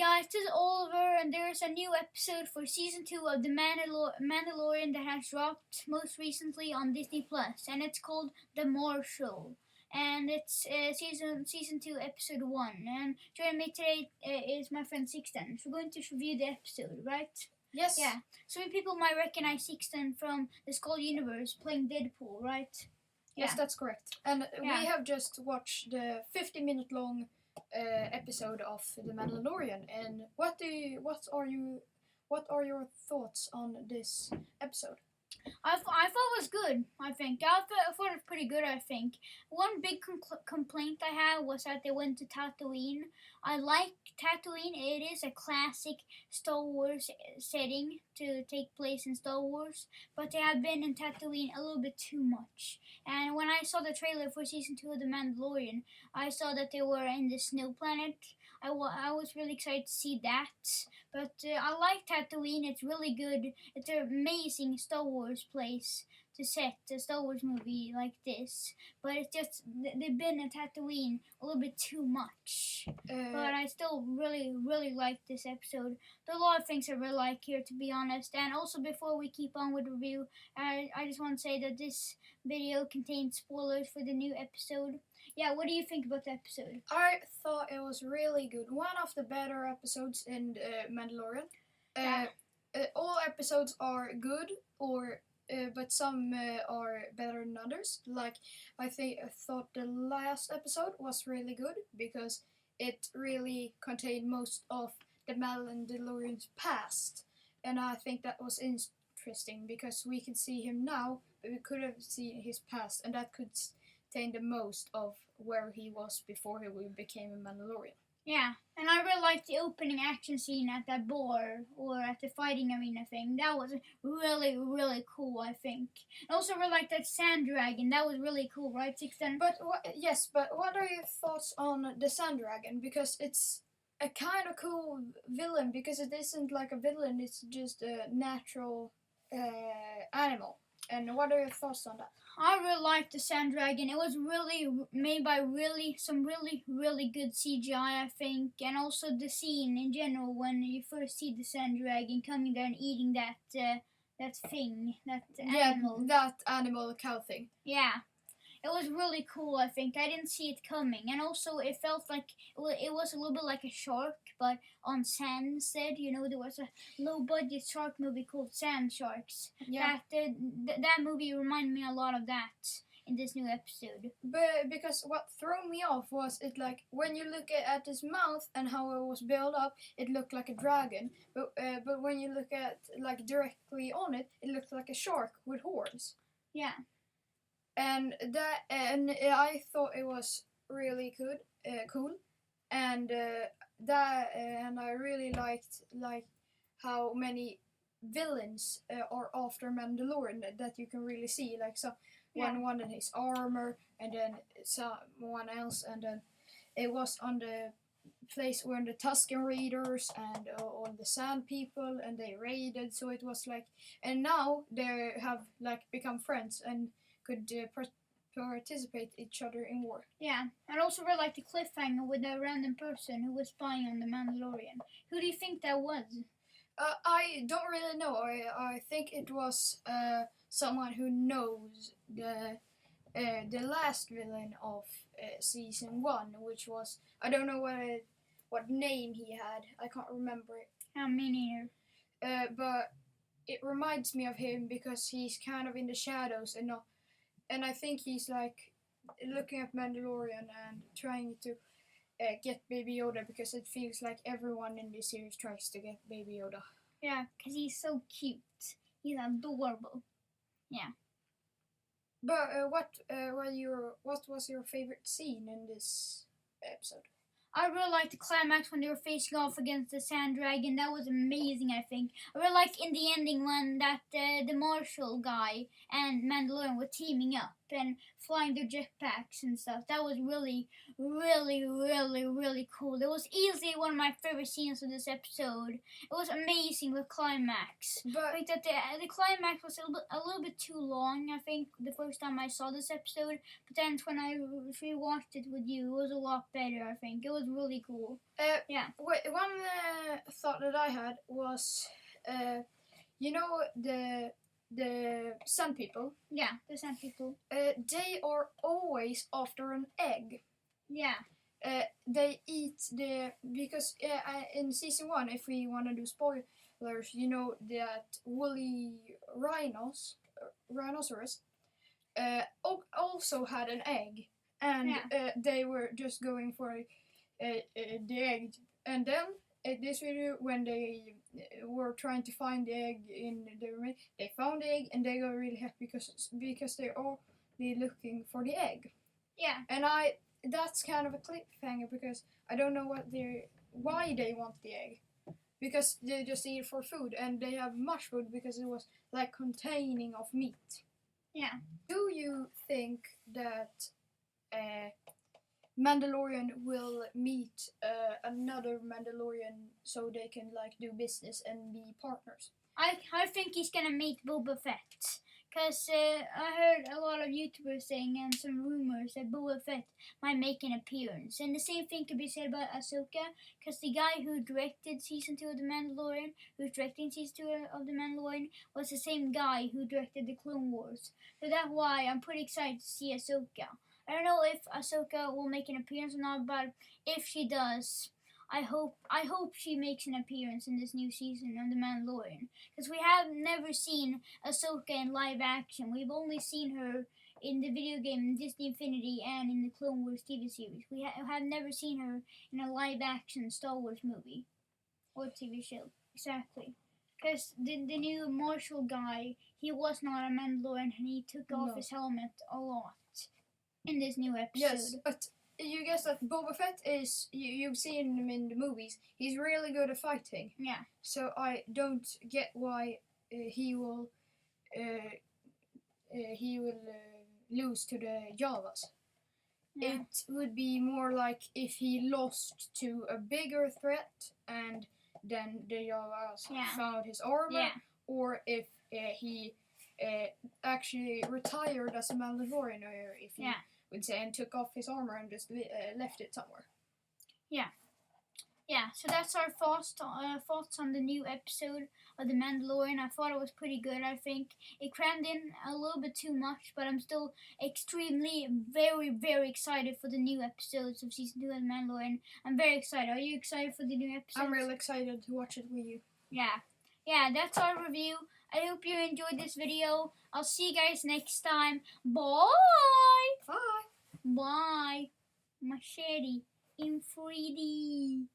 guys, this is Oliver, and there's a new episode for season 2 of the Mandalorian that has dropped most recently on Disney Plus, and it's called The Marshal, and it's season 2, episode 1. And joining me today is my friend Sixten. So we're going to review the episode, right? Yes. Yeah. So many people might recognize Sixten from the Skull universe playing Deadpool, right? Yes, Yeah. That's correct. And Yeah. we have just watched the 50-minute long episode of The Mandalorian. And what are your thoughts on this episode? I thought it was good, I think. I thought it was pretty good, I think. One big complaint I had was that they went to Tatooine. I like Tatooine. It is a classic Star Wars setting to take place in Star Wars, but they have been in Tatooine a little bit too much. And when I saw the trailer for Season 2 of The Mandalorian, I saw that they were in the snow planet. I was really excited to see that. But I like Tatooine. It's really good. It's an amazing Star Wars place to set a Star Wars movie like this. But it's just, they've been in Tatooine a little bit too much. But I still really, really like this episode. There are a lot of things I really like here, to be honest. And also, before we keep on with the review, I just want to say that this video contains spoilers for the new episode. Yeah, what do you think about the episode? I thought it was really good. One of the better episodes in Mandalorian. All episodes are good, but some are better than others. Like, I thought the last episode was really good because it really contained most of the Mandalorian's past, and I think that was interesting because we can see him now, but we could have seen his past, and that could contain the most of where he was before he became a Mandalorian. Yeah, and I really liked the opening action scene at that bar, or at the fighting arena thing. That was really, really cool, I think. I also really liked that sand dragon. That was really cool, right, Sixten? But what are your thoughts on the sand dragon? Because it's a kind of cool villain, because it isn't like a villain, it's just a natural animal. And what are your thoughts on that? I really liked the sand dragon. It was really made by some really good CGI, I think, and also the scene in general when you first see the sand dragon coming there and eating that thing, that animal. Yeah, that animal cow thing. Yeah. It was really cool, I think. I didn't see it coming. And also, it felt like it was a little bit like a shark, but on sand instead. You know, there was a low-budget shark movie called Sand Sharks. Yeah. That movie reminded me a lot of that in this new episode. But because what threw me off was it, like, when you look at his mouth and how it was built up, it looked like a dragon. But when you look at, like, directly on it, it looked like a shark with horns. Yeah. And I thought it was really good, cool, and I really liked how many villains are after Mandalorian that you can really see, like one in his armor, and then someone else, and then it was on the place where the Tusken Raiders and all the Sand People, and they raided. So it was like, and now they have like become friends and could participate each other in war. Yeah, and also really like the cliffhanger with a random person who was spying on the Mandalorian. Who do you think that was? I don't really know. I think it was someone who knows the last villain of season 1, which was, I don't know what name he had. I can't remember it. Me neither. But it reminds me of him because he's kind of in the shadows and not. And I think he's like looking at Mandalorian and trying to get Baby Yoda, because it feels like everyone in this series tries to get Baby Yoda. Yeah, because he's so cute. He's adorable. Yeah. But what was your favorite scene in this episode? I really liked the climax when they were facing off against the sand dragon. That was amazing, I think. I really liked in the ending when that the Marshal guy and Mandalorian were teaming up and flying their jetpacks and stuff. That was really, really, really, really cool. It was easily one of my favorite scenes of this episode. It was amazing, the climax. But like that the climax was a little bit too long, I think, the first time I saw this episode. But then when I rewatched it with you, it was a lot better, I think. It was really cool. yeah. Wait, one thought that I had was, you know, the Sun people. Yeah, the Sun people. They are always after an egg. Yeah. They eat because in season 1, if we want to do spoilers, you know that woolly rhinoceros also had an egg, and they were just going for the egg. And then in this video, when they were trying to find the egg in the room, they found the egg and they got really happy because they're only looking for the egg. Yeah. And that's kind of a cliffhanger because I don't know why they want the egg. Because they just eat it for food, and they have much food because it was like containing of meat. Yeah. Do you think that Mandalorian will meet another Mandalorian so they can like do business and be partners? I think he's gonna meet Boba Fett. Because I heard a lot of YouTubers saying and some rumors that Boba Fett might make an appearance. And the same thing could be said about Ahsoka, because the guy who directed Season 2 of The Mandalorian, who's directing Season 2 of The Mandalorian, was the same guy who directed The Clone Wars. So that's why I'm pretty excited to see Ahsoka. I don't know if Ahsoka will make an appearance or not, but if she does, I hope she makes an appearance in this new season of The Mandalorian. Because we have never seen Ahsoka in live action. We've only seen her in the video game Disney Infinity and in the Clone Wars TV series. We have never seen her in a live action Star Wars movie or TV show. Exactly. Because the new Marshal guy, he was not a Mandalorian, and he took off his helmet a lot in this new episode. Yes, but you guess that Boba Fett is, you've seen him in the movies, he's really good at fighting. Yeah. So I don't get why he will lose to the Javas. Yeah. It would be more like if he lost to a bigger threat and then the Javas found his armor, or if he actually retired as a Mandalorian, or if he would say and took off his armor and just left it somewhere. Yeah, so that's our thoughts on the new episode of The Mandalorian. I thought it was pretty good, I think. It crammed in a little bit too much, but I'm still extremely, very, very excited for the new episodes of Season 2 of The Mandalorian. I'm very excited. Are you excited for the new episodes? I'm really excited to watch it with you. Yeah, that's our review. I hope you enjoyed this video. I'll see you guys next time. Bye! Bye! Bye! Machete in 3D.